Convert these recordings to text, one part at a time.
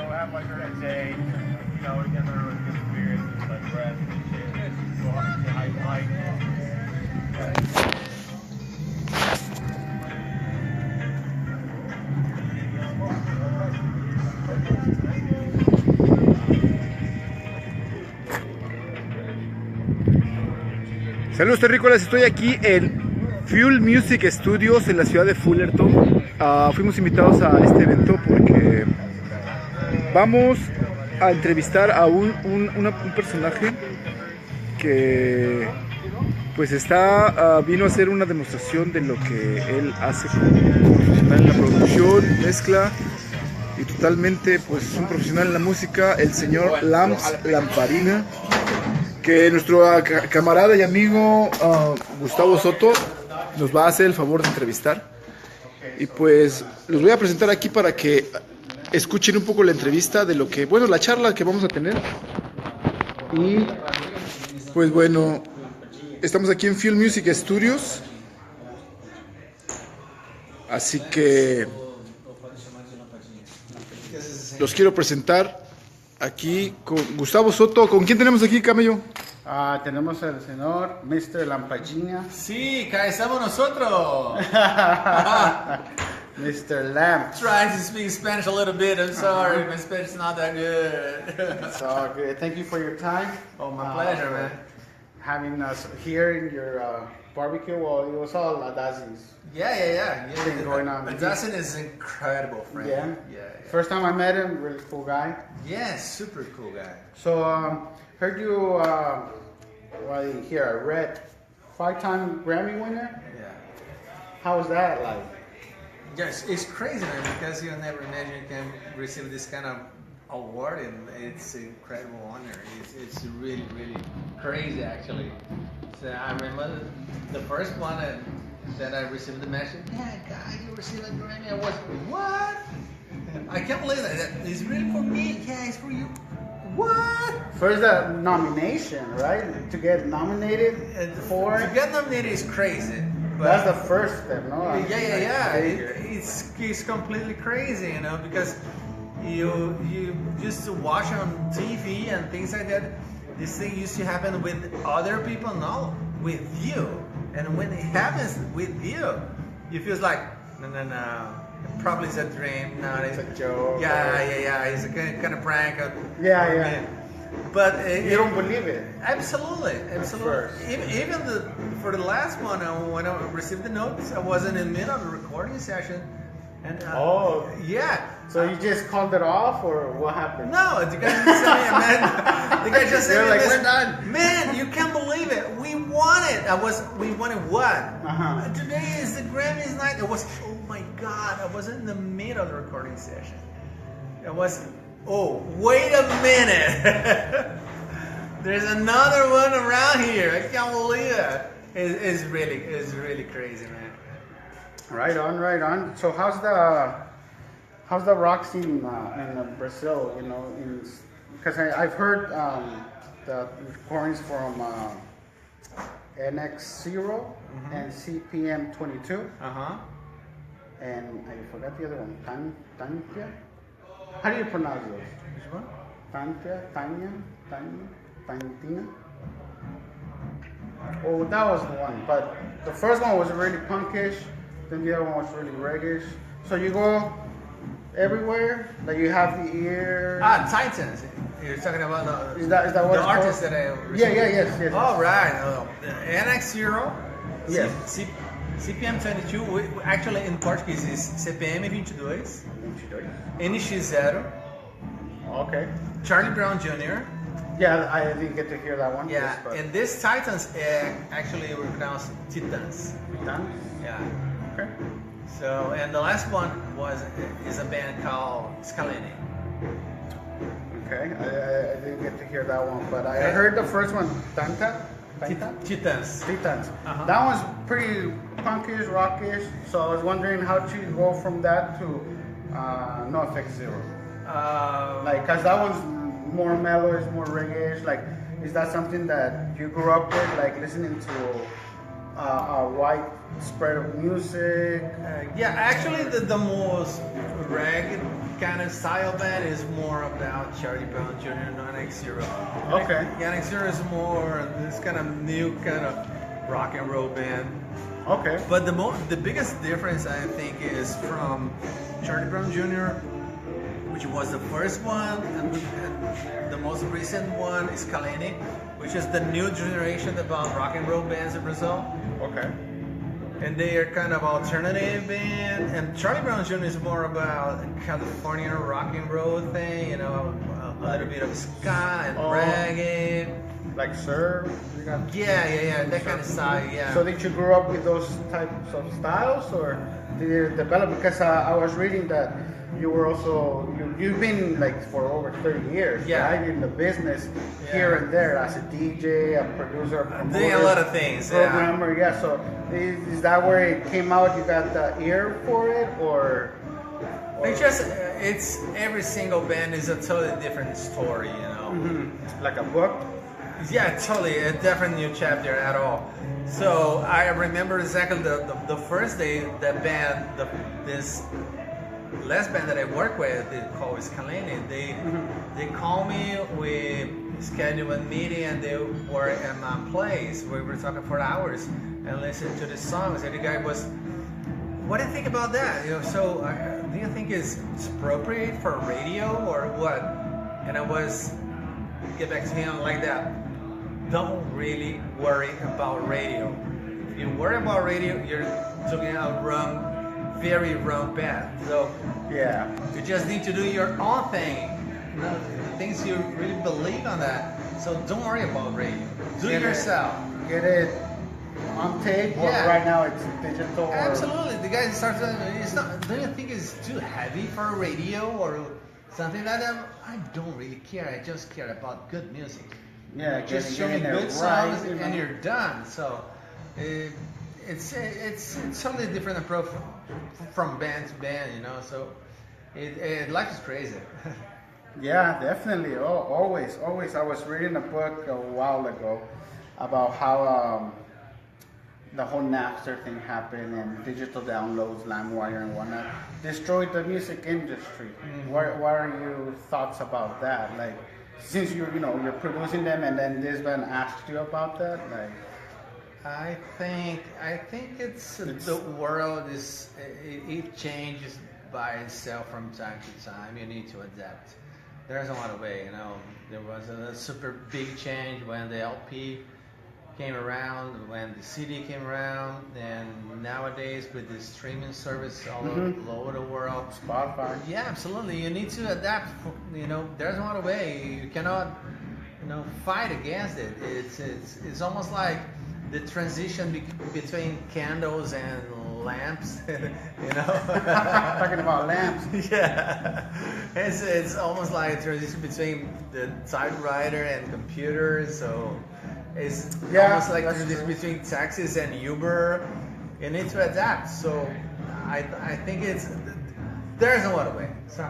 have like our day, we get our really good experience, like rest and shit. Go out and hike. Saludos terrícolas, estoy aquí en Fuel Music Studios en la ciudad de Fullerton. Fuimos invitados a este evento porque vamos a entrevistar a un personaje que pues vino a hacer una demostración de lo que él hace como profesional en la producción, mezcla y totalmente pues un profesional en la música, el señor Lamps Lampadinha, que nuestro camarada y amigo Gustavo Soto nos va a hacer el favor de entrevistar. Y pues los voy a presentar aquí para que escuchen un poco la entrevista de lo que, bueno, la charla que vamos a tener. Y pues bueno, estamos aquí en Fuel Music Studios. Así que los quiero presentar aquí con Gustavo Soto. ¿Con quién tenemos aquí, Camello? Tenemos al señor Mr. Lampadinha. Sí, acá estamos nosotros. Mr. Lamp. Trying to speak Spanish a little bit. I'm sorry, my Spanish is not that good. It's all good. Thank you for your time. Oh, my pleasure, man. Having us here in your barbecue. Well, it was all Adazi's. Yeah. Thing going on. Dustin is incredible, friend. Yeah. First time I met him, really cool guy. Yeah, super cool guy. So, heard you, I read 5-time Grammy winner. Yeah. How was that like? Yes, it's crazy, man, because you never imagine you can receive this kind of award, and it's an incredible honor. It's really, really crazy, actually. So I remember the first one that I received the message, yeah, guy, you received a Grammy. I was, what? I can't believe that. It's really for me. Yeah, it's for you. What? First nomination, right? To get nominated for it? To get nominated is crazy. But that's the first step, no? Yeah. It's completely crazy, because you used to watch on TV and things like that. This thing used to happen with other people, not with you. And when it happens with you, you feel like, no. Probably it's a dream. No, it's a joke. Yeah. It's a kind of prank. Yeah. But you don't believe it. Absolutely. Even for the last one, when I received the notes, I was in the middle of a recording session, and yeah. So you just called it off, or what happened? No, the guy just sent me a man. The guy just sent me like, we're done. Man, you can't believe it. We won it. We won it what? Today is the Grammys night. It was, oh my God, I was in the middle of the recording session. It was, oh, wait a minute. There's another one around here. I can't believe it. It's really crazy, man. Right on. So how's the rock scene in Brazil? Because I've heard the recordings from NX0 and CPM 22. And I forgot the other one. Tantia. How do you pronounce those? Which one? Tantia. Oh, that was the one. But the first one was really punkish. Then the other one was really reggae. So you go everywhere, like you have the ear. Titans. You're talking about is that what the artist that I received? Yes. All right. NX0. Yes. CPM 22. Actually, in Portuguese is CPM 22. NX0. Okay. Charlie Brown Jr. Yeah, I didn't get to hear that one. Yeah, and this Titans actually were pronounced Titans. Titans? Yeah. Okay. So, and the last one is a band called Scalene. Okay, I didn't get to hear that one, but I heard the first one, Titans. That one's pretty punkish, rockish, so I was wondering how to go from that to No Effect Zero. Cause that one's more mellow, it's more reggae. Is that something that you grew up with, like listening to a white spread of music? Yeah, actually the most ragged kind of style band is more about Charlie Brown Jr. non X0. Okay. Yeah, X0 is more this kind of new kind of rock and roll band. Okay. But the biggest difference I think is from Charlie Brown Jr., which was the first one, and the most recent one is Kalene, which is the new generation about rock and roll bands in Brazil. Okay. And they are kind of alternative band, and Charlie Brown Jr. is more about California rock and roll thing, you know, a little bit of ska and reggae. Like surf? Yeah, that kind of style, yeah. So did you grow up with those types of styles, or did you develop? Because I was reading that you were also, you've been like for over 30 years, right? In the business, here and there, as a DJ, a producer, a promoter, doing a lot of things, programmer, So is that where it came out? You got the ear for it, or? It's every single band is a totally different story, you know. Mm-hmm. Like a book. Yeah, totally, a different new chapter at all. So I remember exactly the first day that band, this last band that I work with, they call Kalene. They call me, we schedule a meeting, and they were at my place. We were talking for hours and listened to the songs. And the guy was, "What do you think about that? You know, so do you think it's appropriate for radio or what?" And I was get back to him like that. Don't really worry about radio. If you worry about radio, you're taking a very wrong path. So you just need to do your own thing. You know, things you really believe on that. So don't worry about radio. Do it yourself. Get it on tape, or right now it's digital. Absolutely. The guy starts. It's not. Do you think it's too heavy for a radio or something like that? I don't really care. I just care about good music. Yeah, just show me good songs and you're done. So it's totally different approach from band to band, you know. So life is crazy. Yeah, definitely. Oh, always. I was reading a book a while ago about how the whole Napster thing happened and digital downloads, LimeWire and whatnot, destroyed the music industry. What are your thoughts about that? Like, since you're producing them, and then this band asked you about that, like. I think it's the world is it changes by itself from time to time. You need to adapt. There's a lot of way, you know. There was a super big change when the LP came around, when the CD came around, and nowadays with the streaming service all over the world, Spotify. Yeah, absolutely. You need to adapt. You know, there's no other way. You cannot, fight against it. It's almost like the transition between candles and lamps. Talking about lamps. Yeah, it's almost like a transition between the typewriter and computers. So. It's almost like the difference between taxis and Uber. You need to adapt. So I think there's no other way. So,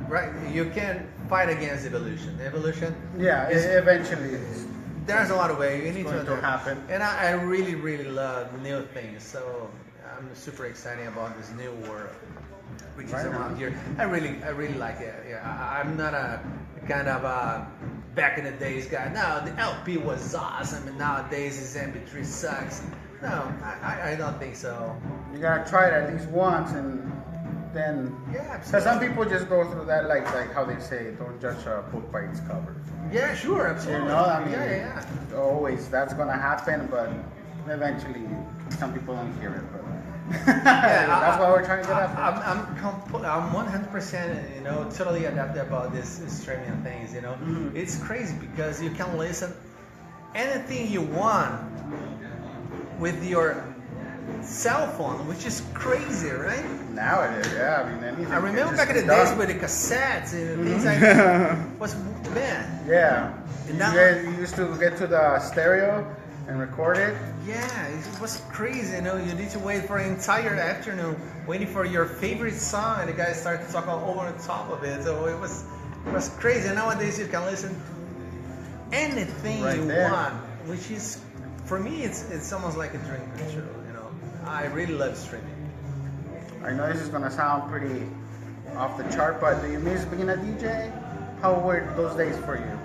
right, you can't fight against evolution. Eventually there's a lot of way. You need to adapt. Happen. And I really, really love new things. So I'm super excited about this new world, which is around here. I really like it. Yeah, I'm not a kind of a back in the days guy. No, the LP was awesome, and nowadays this MP3 sucks. No, I don't think so. You gotta try it at least once, and then. Yeah, because some people just go through that, like how they say, don't judge a book by its cover. Yeah, sure, absolutely. Yeah. Always that's gonna happen, but eventually some people don't hear it. But that's why we're trying to get up. I'm 100%, totally adapted about this streaming things. It's crazy because you can listen anything you want with your cell phone, which is crazy, right? Now it is, yeah. I remember back in the days with the cassettes and things like that was bad. Yeah. You used to get to the stereo and record it. Yeah, it was crazy. You need to wait for an entire afternoon waiting for your favorite song, and the guy started to talk all over the top of it. So it was crazy. Nowadays you can listen anything you want, which is, for me, it's almost like a dream come true. I really love streaming. I know this is gonna sound pretty off the chart, but do you miss being a DJ? How were those days for you?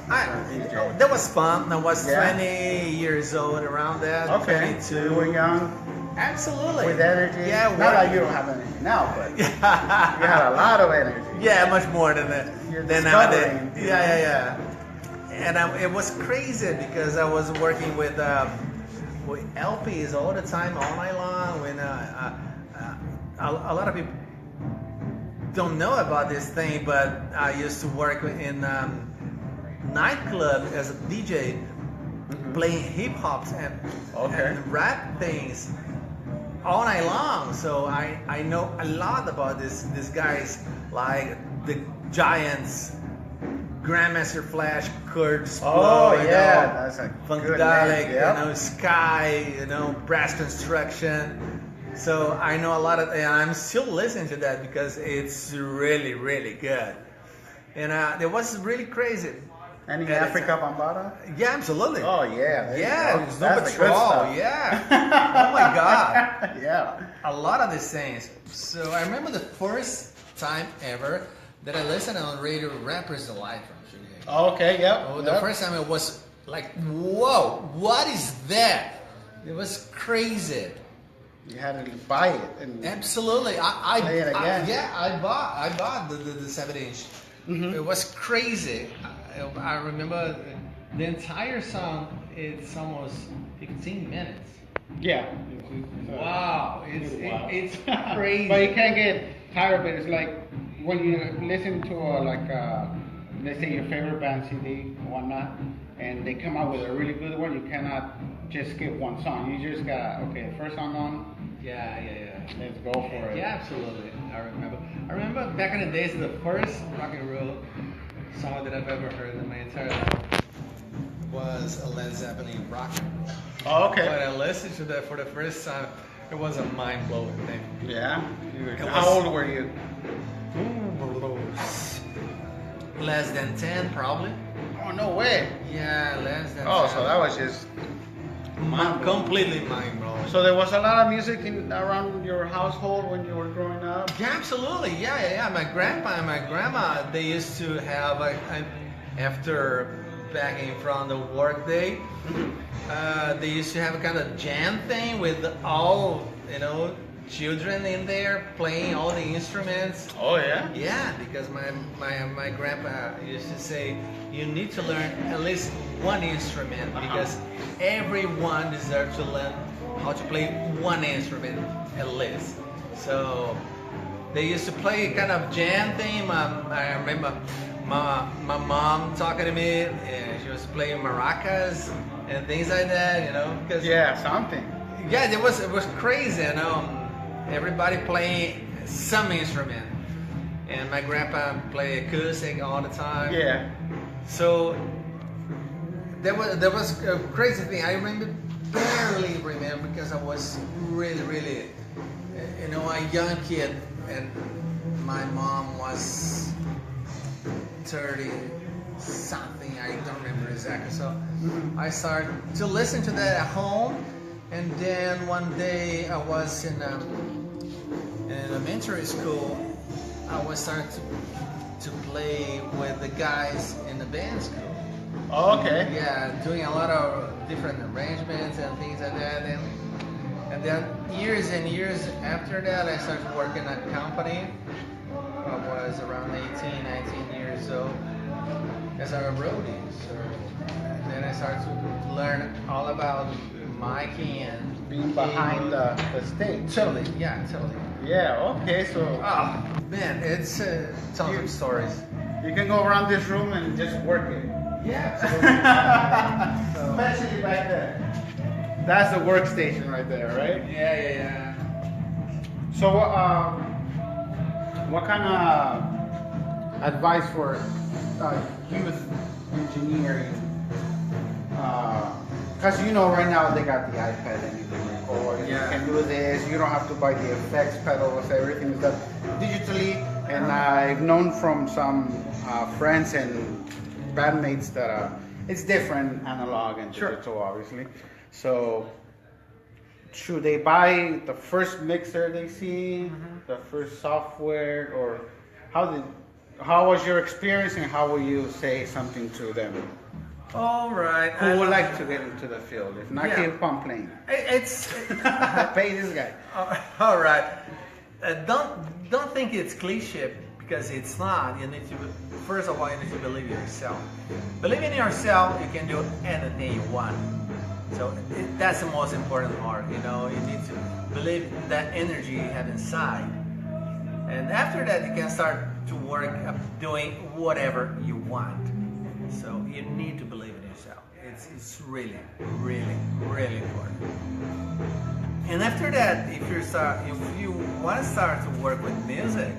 That was fun. I was Yeah. 20 years old around that. Okay, 22. you were young, Absolutely. with energy. Yeah, Not that you don't have energy now, but you had a lot of energy. Yeah, much more than that. You're Than nowadays. discovering, you Yeah. And it was crazy because I was working with LPs all the time, all night long. When a lot of people don't know about this thing, but I used to work in nightclub as a DJ, playing hip hops and rap things all night long. So I know a lot about these guys, like the Giants, Grandmaster Flash, Kurt Oh Splow, yeah, that's a good Funkadelic, name. Yep. Sky, Brass Construction. So I know a lot of, and I'm still listening to that because it's really, really good. And it was really crazy. Any Africa Bambata? Yeah, absolutely. Oh yeah. there you Yeah, go. Snow That's the good Patrol. stuff. Yeah. Oh my God. Yeah. A lot of these things. So I remember the first time ever that I listened on radio, Rappers Alive from Chicago. Okay. Yep. Oh, the first time it was like, whoa, what is that? It was crazy. You had to buy it. And Absolutely. Play it again. I bought the 7-inch. It was crazy. I remember the entire song. It's almost 15 minutes. Yeah. Wow, it's crazy. But you can't get tired of it. It's like when you listen to let's say your favorite band CD or whatnot, and they come out with a really good one, you cannot just skip one song. You just got first song on. Yeah. Let's go for it. Yeah, absolutely. I remember back in the days, the first rock and roll song that I've ever heard in my entire life was a Led Zeppelin rock and roll. Oh, okay. When I listened to that for the first time, it was a mind-blowing thing. Yeah. It How was- old were you? Less than 10, probably. Oh no way. Yeah, less than 10. Oh, so that was just. completely mind-blowing. So there was a lot of music around your household when you were growing up. Yeah, absolutely. Yeah. My grandpa and my grandma, they used to have after backing from the work day, they used to have a kind of jam thing with all children in there playing all the instruments. Oh yeah. Yeah, because my grandpa used to say you need to learn at least one instrument because everyone deserves to learn how to play one instrument at least. So they used to play kind of jam thing. I remember my mom talking to me, and she was playing maracas and things like that, because something. yeah, it was crazy, everybody playing some instrument, and my grandpa played acoustic all the time. Yeah. So there was a crazy thing. I barely remember because I was really, a young kid, and my mom was 30 something. I don't remember exactly. So I started to listen to that at home, and then one day I was in elementary school. I was starting to play with the guys in the band school. Oh, okay. Yeah, doing a lot of different arrangements and things like that. And then years and years after that, I started working at a company. I was around 18, 19 years old as a roadie. So then I started to learn all about miking and Being behind the stage. Totally. Yeah. Okay. So Oh man, it's tons of stories. you can go around this room and just work it. Yeah. Especially back there. That's the workstation right there, right? Yeah. So, what kind of advice for youth engineering? Because right now they got the iPad and you can record, you can do this, you don't have to buy the effects pedals, everything is done digitally. And I've known from some friends and bandmates that it's different analog and digital, obviously. So should they buy the first mixer they see, the first software, or how was your experience, and how will you say something to them? All right. Who would like to get into the field? If not, keep on playing. It's Pay this guy. all right. Don't think it's cliche, because it's not. You need to, first of all, you need to believe in yourself. Believe in yourself, you can do anything you want. So that's the most important part. You know, you need to believe that energy you have inside, and after that, you can start to work doing whatever you want. So you need to believe in yourself. It's really, really, really important. And after that, if you want to start to work with music,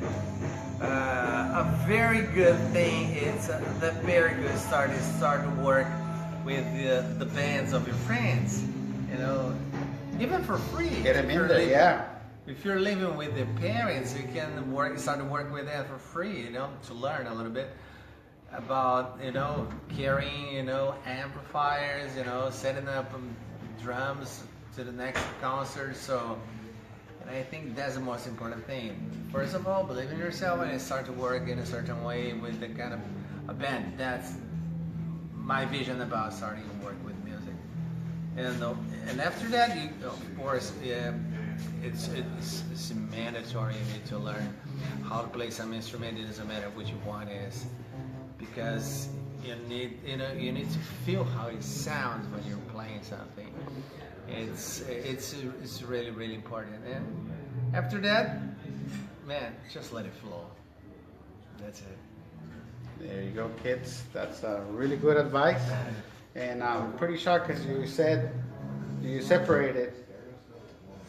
a very good thing is the very good start is start to work with the bands of your friends. You know, even for free. Get them in there, yeah. If you're living with your parents, you can start to work with them for free. You know, to learn a little bit about, you know, carrying, you know, amplifiers, you know, setting up drums to the next concert. So, and I think that's the most important thing. First of all, believe in yourself and start to work in a certain way with the kind of a band. That's my vision about starting to work with music. And after that, you, of course, it's mandatory. You need to learn how to play some instrument. It doesn't matter which one it is, because you need to feel how it sounds when you're playing something. It's really, really important. And after that, man, just let it flow. That's it. There you go, kids. That's really good advice. And I'm pretty shocked because you said you separated.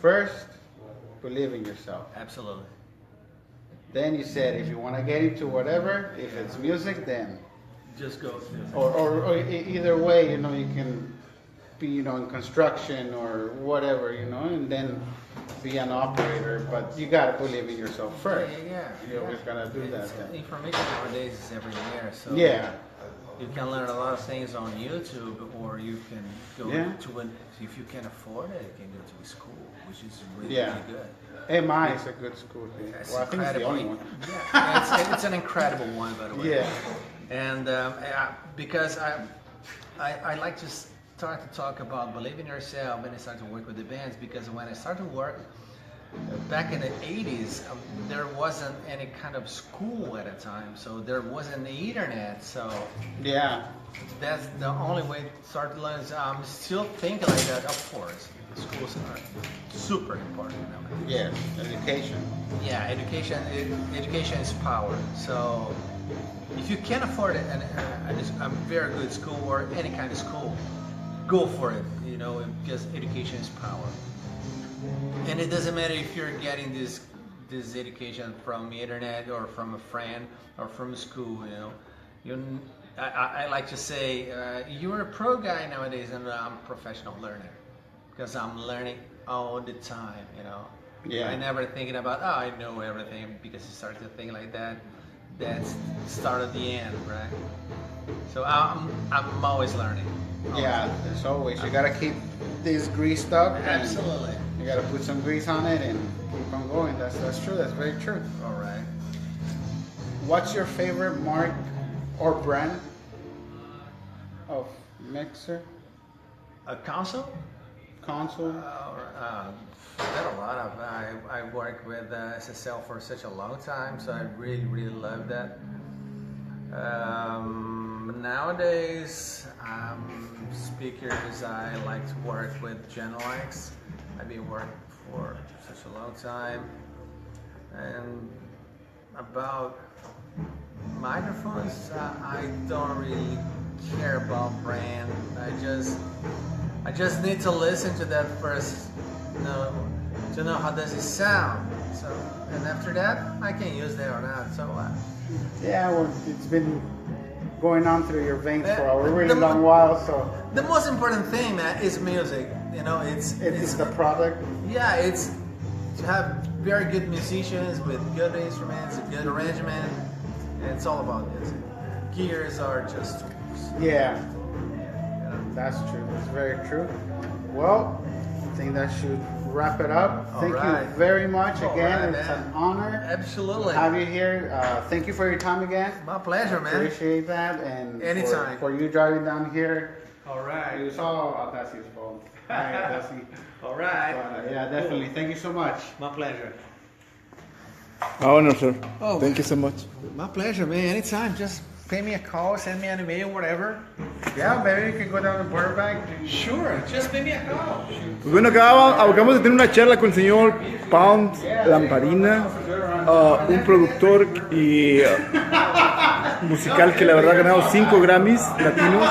First, believe in yourself. Absolutely. Then you said if you want to get into whatever, if it's music, then Just go. or either way, you know, you can be, you know, in construction or whatever, you know, and then be an operator. But you gotta believe in yourself first. Yeah. You always gotta do that. Then. Information nowadays is everywhere, so Yeah. you can learn a lot of things on YouTube, or you can go to an. If you can afford it, you can go to a school, which is really, really good. MI is a good school. It's Well, I think it's the only one. Yeah, it's an incredible one, by the way. Yeah. And because I like to start to talk about believe in yourself when I start to work with the bands, because when I started to work back in the 80s, there wasn't any kind of school at the time, so there wasn't the internet, so Yeah. that's the only way to start to learn. So I'm still thinking like that. Of course, schools are super important nowadays. Yes. Education. Yeah, education is power. So if you can afford it, and a very good school or any kind of school, go for it. You know, because education is power. And it doesn't matter if you're getting this education from the internet or from a friend or from school. You know, I like to say you're a pro guy nowadays, and I'm a professional learner, because I'm learning all the time. You know. Yeah. I never thinking about, I know everything, because you start to think like that. That's the start of the end, right? So I'm always learning. Always. Yeah, as always. You gotta keep this greased up. Absolutely. You gotta put some grease on it and keep on going. That's true. That's very true. All right. What's your favorite mark or brand of mixer? A console? Console? There are a lot of. I worked with SSL for such a long time, so I really, really love that. Nowadays, speakers, I like to work with Genelix. I've been working for such a long time. And about microphones, I don't really care about brand. I just need to listen to that first, to know how does it sound. So, and after that, I can use that or not. So what? Yeah, well, it's been going on through your veins for a really long while. So the most important thing, man, is music. You know, it's the product. Yeah, it's to have very good musicians with good instruments, a good arrangement. And it's all about music. Gears are just tools. Yeah, that's true. That's very true. Well, I think that should wrap it up. All Thank right. you very much again. right, It's man. an honor Absolutely. to have you here. Thank you for your time again. My pleasure, man. Appreciate that. And Anytime. for you driving down here. All right. You saw Audaci's phone. Hi, Audaci. All right. Yeah, definitely. Thank you so much. My pleasure. Honor, sir. Oh. Thank you so much. My pleasure, man. Anytime. Just pay me a call, send me an email, whatever. Yeah, maybe you can go down to Burbank. Sure. Just pay me a call. Pues bueno, acabamos de tener una charla con el señor Pound Lampadinha, un productor y musical que la verdad ha ganado 5 Grammys latinos.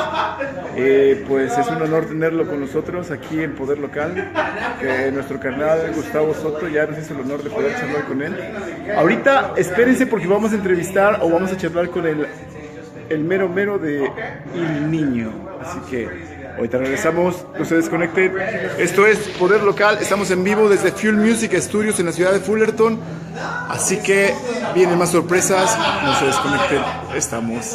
Pues es un honor tenerlo con nosotros aquí en Poder Local. Nuestro carnal Gustavo Soto ya nos hizo el honor de poder charlar con él. Ahorita espérense porque vamos a entrevistar o vamos a charlar con el mero mero de El Niño. Así que ahorita regresamos, no se desconecten. Esto es Poder Local, estamos en vivo desde Fuel Music Studios en la ciudad de Fullerton. Así que vienen más sorpresas, no se desconecten, estamos.